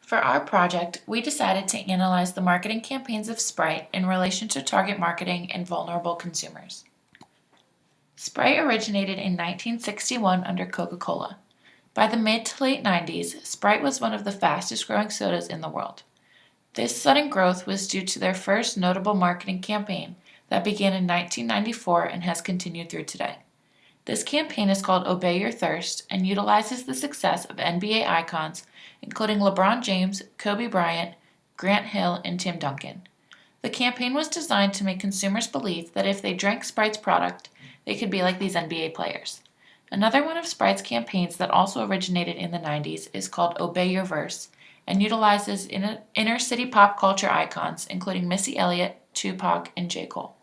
For our project, we decided to analyze the marketing campaigns of Sprite in relation to target marketing and vulnerable consumers. Sprite originated in 1961 under Coca-Cola. By the mid to late 90s, Sprite was one of the fastest growing sodas in the world. This sudden growth was due to their first notable marketing campaign that began in 1994 and has continued through today. This campaign is called Obey Your Thirst and utilizes the success of NBA icons including LeBron James, Kobe Bryant, Grant Hill, and Tim Duncan. The campaign was designed to make consumers believe that if they drank Sprite's product, they could be like these NBA players. Another one of Sprite's campaigns that also originated in the 90s is called Obey Your Verse and utilizes inner city pop culture icons including Missy Elliott, Tupac, and J. Cole.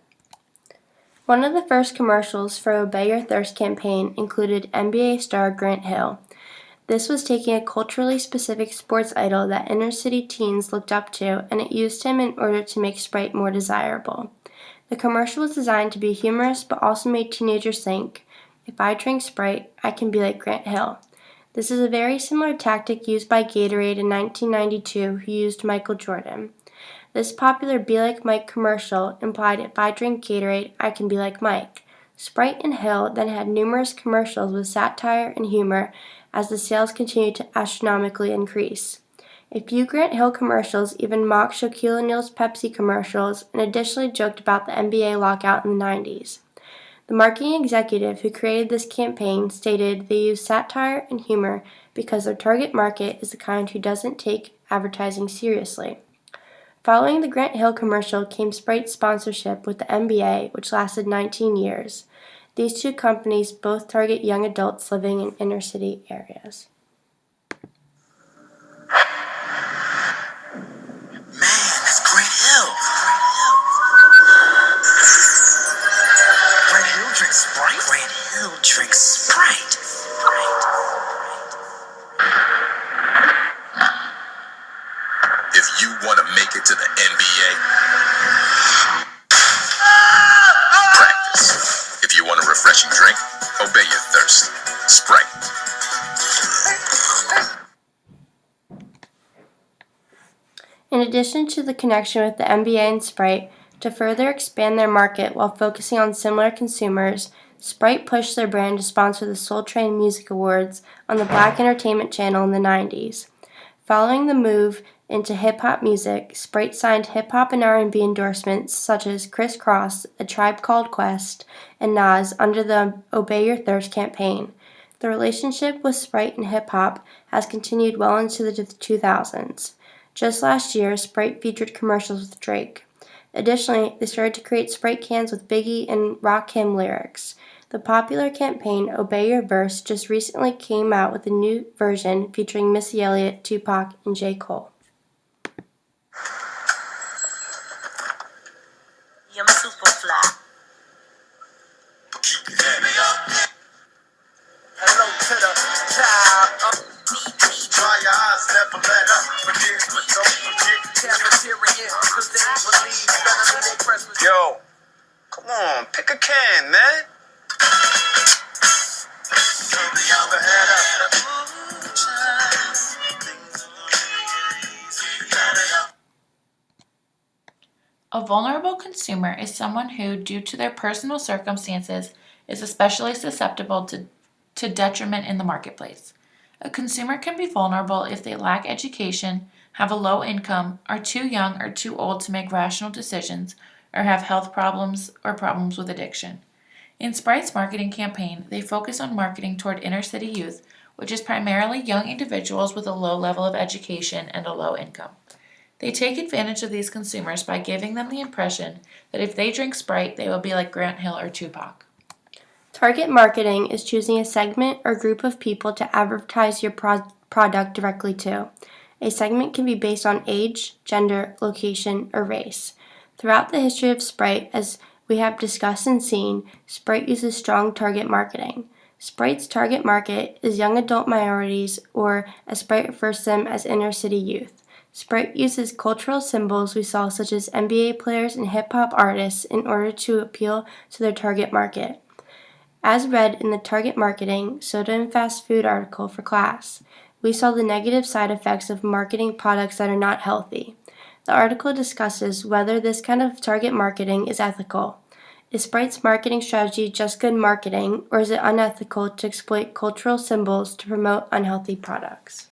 One of the first commercials for Obey Your Thirst campaign included NBA star Grant Hill. This was taking a culturally specific sports idol that inner-city teens looked up to, and it used him in order to make Sprite more desirable. The commercial was designed to be humorous but also made teenagers think, if I drink Sprite, I can be like Grant Hill. This is a very similar tactic used by Gatorade in 1992 who used Michael Jordan. This popular Be Like Mike commercial implied if I drink Gatorade, I can be like Mike. Sprite and Hill then had numerous commercials with satire and humor as the sales continued to astronomically increase. A few Grant Hill commercials even mocked Shaquille O'Neal's Pepsi commercials and additionally joked about the NBA lockout in the 90s. The marketing executive who created this campaign stated they use satire and humor because their target market is the kind who doesn't take advertising seriously. Following the Grant Hill commercial came Sprite's sponsorship with the NBA, which lasted 19 years. These two companies both target young adults living in inner-city areas. Man, that's Grant Hill. Grant Hill drinks Sprite? Grant Hill drinks Sprite. If you want to make it to the NBA, practice. If you want a refreshing drink, obey your thirst. Sprite. In addition to the connection with the NBA and Sprite, to further expand their market while focusing on similar consumers, Sprite pushed their brand to sponsor the Soul Train Music Awards on the Black Entertainment Channel in the 90s. Following the move into hip-hop music, Sprite signed hip-hop and R&B endorsements such as Kris Kross, A Tribe Called Quest, and Nas under the Obey Your Thirst campaign. The relationship with Sprite and hip-hop has continued well into the 2000s. Just last year, Sprite featured commercials with Drake. Additionally, they started to create Sprite cans with Biggie and Rakim lyrics. The popular campaign Obey Your Verse just recently came out with a new version featuring Missy Elliott, Tupac, and J. Cole. I'm super fly. Hello to the top. Dry your eyes, never let up. Forget, but don't forget. Cafeteria, cause they believe better than they press. Yo, come on, pick a can, man. A vulnerable consumer is someone who, due to their personal circumstances, is especially susceptible to detriment in the marketplace. A consumer can be vulnerable if they lack education, have a low income, are too young or too old to make rational decisions, or have health problems or problems with addiction. In Sprite's marketing campaign, they focus on marketing toward inner-city youth, which is primarily young individuals with a low level of education and a low income. They take advantage of these consumers by giving them the impression that if they drink Sprite, they will be like Grant Hill or Tupac. Target marketing is choosing a segment or group of people to advertise your product directly to. A segment can be based on age, gender, location, or race. Throughout the history of Sprite, as we have discussed and seen, Sprite uses strong target marketing. Sprite's target market is young adult minorities, or as Sprite refers to them as inner-city youth. Sprite uses cultural symbols we saw such as NBA players and hip-hop artists in order to appeal to their target market. As read in the Target Marketing Soda and Fast Food article for class, we saw the negative side effects of marketing products that are not healthy. The article discusses whether this kind of target marketing is ethical. Is Sprite's marketing strategy just good marketing, or is it unethical to exploit cultural symbols to promote unhealthy products?